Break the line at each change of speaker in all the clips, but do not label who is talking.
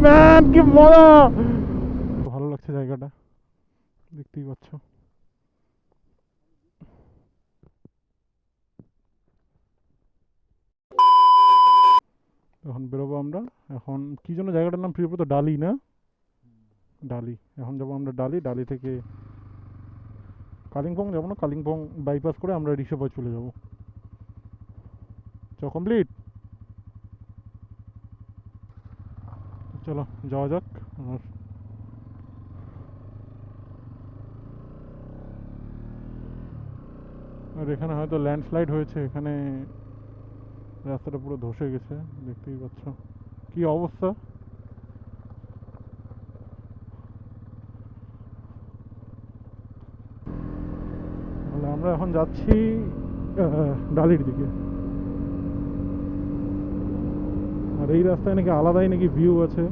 Man কি মজা, ভালো লাগছে জায়গাটা, দেখতেই পাচ্ছ। এখন বেরোবো আমরা। এখন কি জন্য জায়গাটার নাম প্রিয়ব্রত, ডালি না? ডালি। এখন যাবো আমরা ডালি, ডালি থেকে কালিম্পং যাবো না, কালিম্পং বাইপাস করে আমরা ঋষভে চলে যাবো। চ কমপ্লিট, চলো যাওয়া যাক। আর আর এখানে হয়তো ল্যান্ডস্লাইড হয়েছে, এখানে রাস্তাটা পুরো ধসে গেছে, দেখতেই পাচ্ছ কি অবস্থা। তাহলে আমরা এখন যাচ্ছি ডালির দিকে। আর এই রাস্তায় নাকি আলাদাই নাকি ভিউ আছে।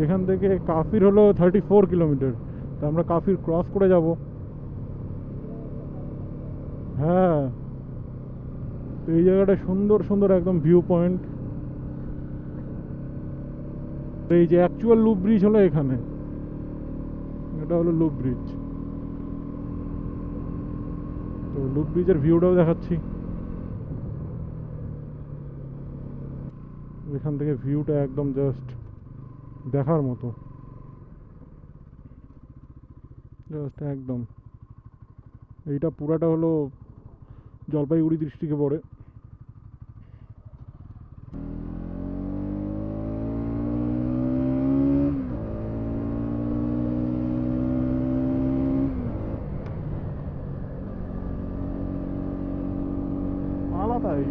এখান থেকে কাফির হলো 34 কিলোমিটার, তা আমরা কাফির ক্রস করে যাব। হ্যাঁ, তো এই জায়গাটা সুন্দর সুন্দর একদম ভিউ পয়েন্ট। এই যে অ্যাকচুয়াল লুপ ব্রিজ হলো এখানে, এটা হলো লুপ ব্রিজ। তো লুপ ব্রিজের ভিউটাও দেখাচ্ছি। এখান থেকে ভিউটা একদম জাস্ট দেখার মতো, জাস্ট একদম। এইটা পুরাটা হলো জলপাইগুড়ি ডিস্ট্রিক্টে পড়ে। আলাদাই।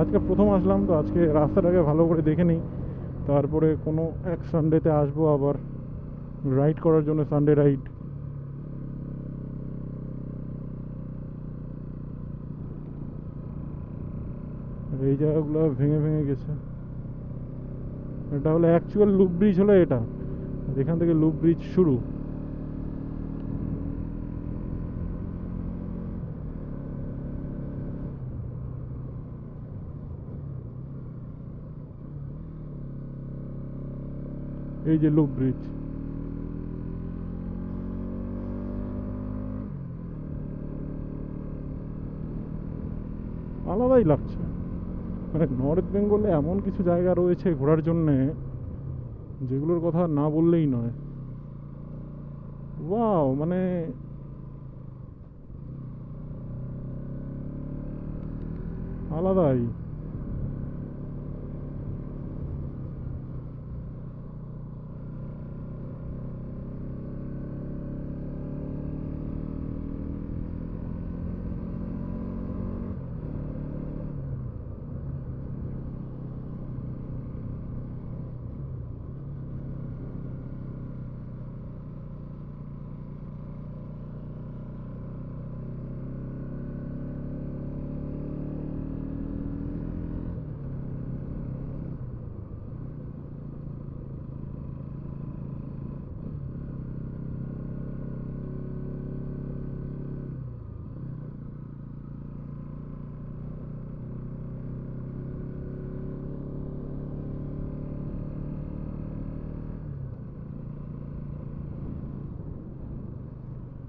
আজকে প্রথম আসলাম তো, আজকে রাস্তাটাকে ভালো করে দেখে নিই, তারপরে কোনো এক সানডেতে আসবো আবার রাইড করার জন্য, সানডে রাইড। এই জায়গাগুলো ভেঙে ভেঙে গেছে। এটা হলো অ্যাকচুয়াল লুপ ব্রিজ হলো এটা, আর এখান থেকে লুপ ব্রিজ শুরু। এই যে লুপ ব্রিজ, আলাদাই লাগছে। মানে নর্থ বেঙ্গলে এমন কিছু জায়গা রয়েছে ঘোরার জন্যে, যেগুলোর কথা না বললেই নয়। ওয়াও, মানে আলাদাই।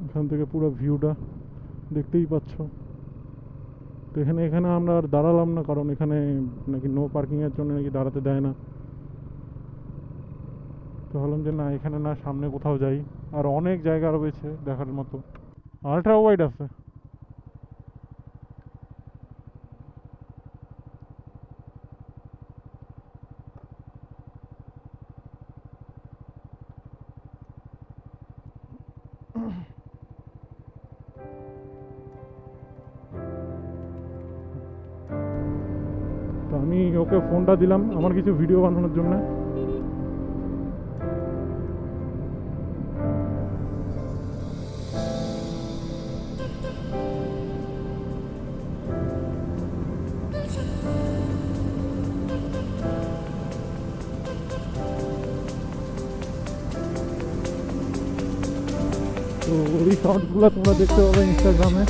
এখান থেকে পুরো ভিউটা দেখতেই পাচ্ছ। তো এখানে এখানে আমরা আর দাঁড়ালাম না, কারণ এখানে নাকি নো পার্কিংয়ের জন্য নাকি দাঁড়াতে দেয় না। তো ভাবলাম যে না, এখানে না, সামনে কোথাও যাই। আর অনেক জায়গা রয়েছে দেখার মতো, আল্ট্রা ওয়াইড আছে। তো আমি ওকে ফোনটা দিলাম আমার কিছু ভিডিও বানানোর জন্য। তো ওই শর্টসগুলো তোমরা দেখতে পাবে ইনস্টাগ্রামে।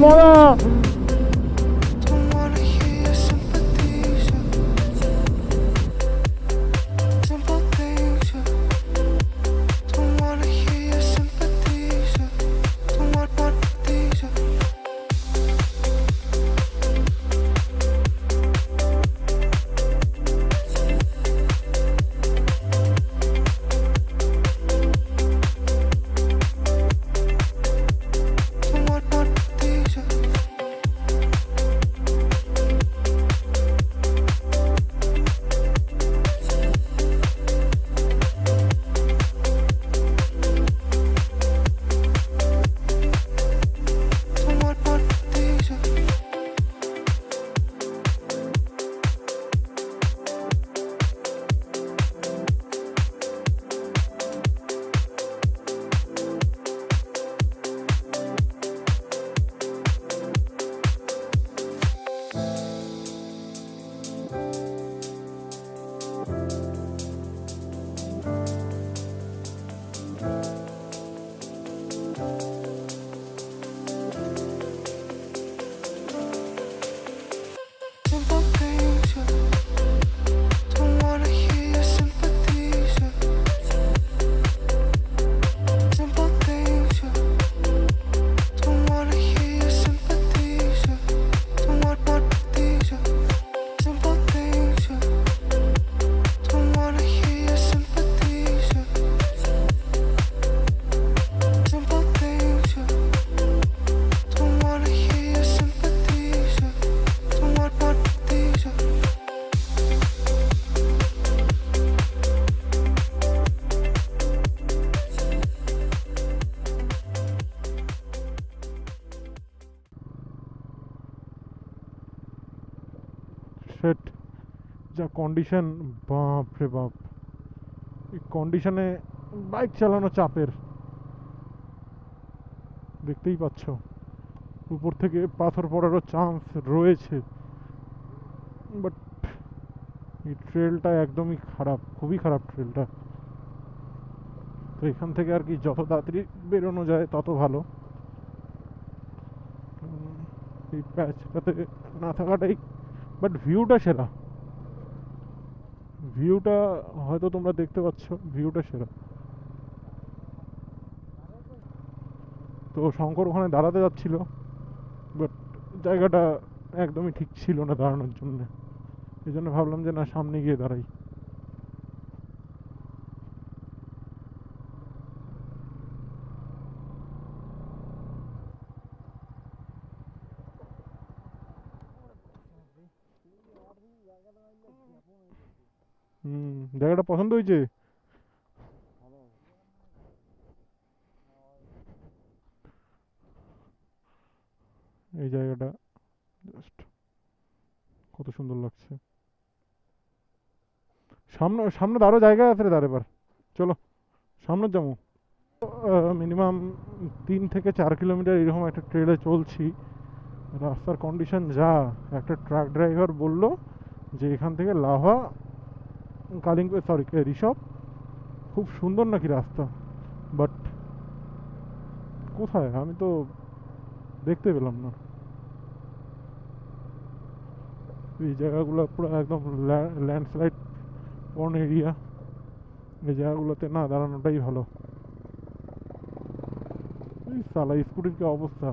মজা। সেট যা কন্ডিশন, বাপ রে বাপ, এই কন্ডিশনে বাইক চালানো চাপের। দেখতেই পাচ্ছ উপর থেকে পাথর পড়ারও চান্স রয়েছে, বাট এই ট্রেলটা একদমই খারাপ, খুবই খারাপ ট্রেলটা। তো এখান থেকে আর কি যত তাড়াতাড়ি বেরোনো যায় তত ভালো। এই প্যাচটাতে না থাকাটাই, বাট ভিউটা সেরা, ভিউটা হয়তো তোমরা দেখতে পাচ্ছ, ভিউটা সেরা। তো শঙ্কর ওখানে দাঁড়াতে যাচ্ছিল, বাট জায়গাটা একদমই ঠিক ছিল না দাঁড়ানোর জন্য, এই জন্য ভাবলাম যে না, সামনে গিয়ে দাঁড়াই। জায়গাটা পছন্দ হয়েছে? এই জায়গাটা জাস্ট কত সুন্দর লাগছে। সামনে সামনে তো আরো জায়গা আছে রে, দাঁড় এবার চলো সামনে যাবো। মিনিমাম 3 থেকে 4 কিলোমিটার এরকম একটা ট্রেলে চলছি। রাস্তার কন্ডিশন যা, একটা ট্রাক ড্রাইভার বলল যে এখান থেকে লাভা কালিম্পং, সরি ঋষভ, খুব সুন্দর নাকি রাস্তা, বাট কোথায় আমি তো দেখতে পেলাম না। এই জায়গাগুলো পুরো একদম ল্যান্ডস্লাইড পন এরিয়া, এই জায়গাগুলোতে না দাঁড়ানোটাই ভালো। এই সালা স্কুটির কি অবস্থা,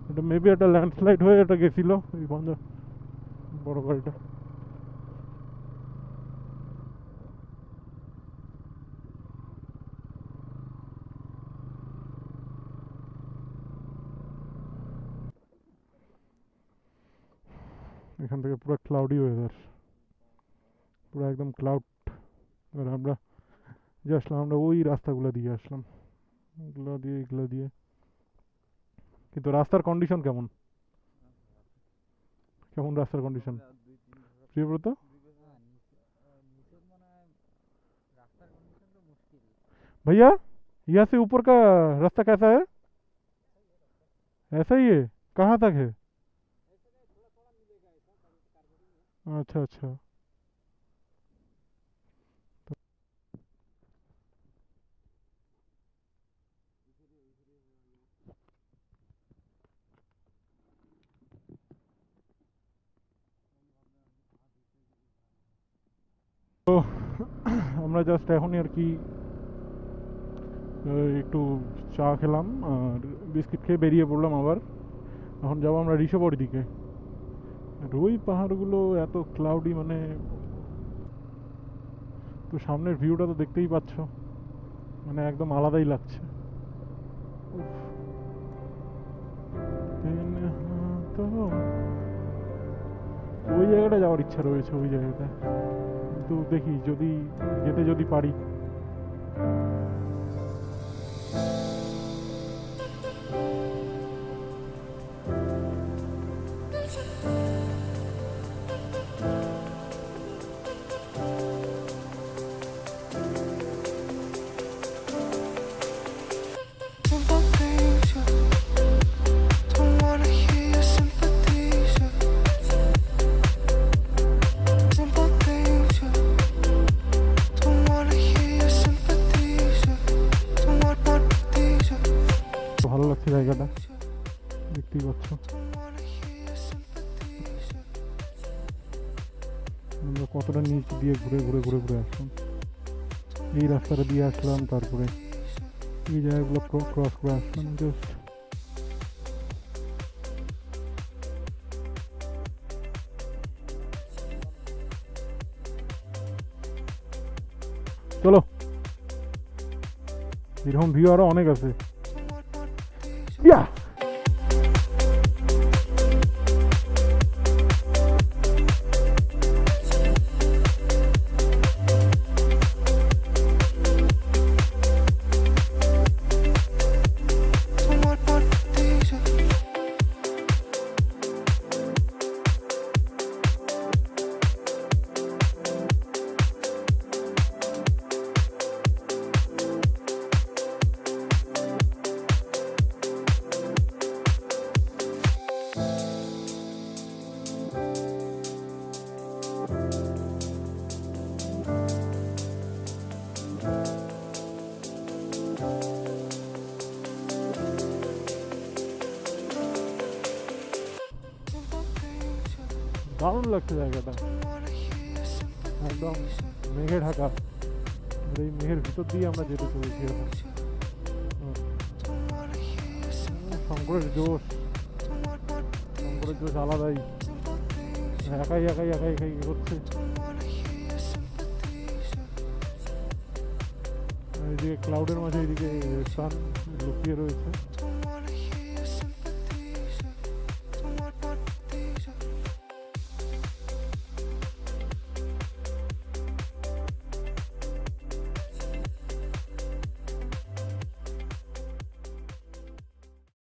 এটা মেবি একটা ল্যান্ডস্লাইড হয়ে এটা গেছিল এই বড় গাড়িটা। এখান থেকে পুরো ক্লাউডি ওয়েদার, পুরো একদম ক্লাউড। এবার আমরা যে আসলাম, আমরা ওই রাস্তাগুলো দিয়ে আসলাম, এগুলো দিয়ে। কিন্তু রাস্তার কন্ডিশন কেমন, কেমন রাস্তার কন্ডিশন প্রিয়ব্রত? भैया यहाँ से ऊपर का रास्ता कैसा है? ऐसा ही है? कहाँ तक है? अच्छा अच्छा। আমরা জাস্ট এখনই আর কি একটু চা খেলাম আর বিস্কিট খেয়ে বেরিয়ে পড়লাম আবার। এখন যাবো আমরা ঋষভর দিকে। আর ওই পাহাড়গুলো এত ক্লাউডি, মানে তো সামনের ভিউটা তো দেখতেই পাচ্ছ, মানে একদম আলাদাই লাগছে। উফ। তো ওই জায়গাটা যাওয়ার ইচ্ছা রয়েছে, ওই জায়গাটা, কিন্তু দেখি যদি যেতে পারি।
Simple things, yeah. Don't wanna hear your sympathies, yeah. Simple things, yeah. Don't wanna hear your sympathies, yeah. Don't want these, yeah.
ভালো লাগছে জায়গাটা, দেখতেই পাচ্ছ।
Don't wanna hear your sympathies, yeah.
আমরা কতটা নিচ দিয়ে ঘুরে ঘুরে ঘুরে ঘুরে আসলাম, এই রাস্তাটা দিয়ে আসলাম, তারপরে এই জায়গাগুলো ক্রস করে আসলাম জাস্ট। চলো, এরকম ভিউ আরো অনেক আছে। ইয়া
Don't want these, yeah. Simple things, yeah.
দারুণ লাগছে জায়গাটা,
Don't wanna hear your sympathies,
একদম
yeah.
মেঘে ঢাকা। আর এই মেঘের ভিতর দিয়ে আমরা যেতে চলেছি এখন।
Don't wanna hear your sympathies,
শঙ্করের জোশ,
don't want these,
শঙ্করের জোশ আলাদাই, একাই একাই একাই একাই হচ্ছে।
don't wanna hear your sympathies, yeah.
আর এইদিকে ক্লাউডের মাঝে এইদিকে সান লুকিয়ে রয়েছে।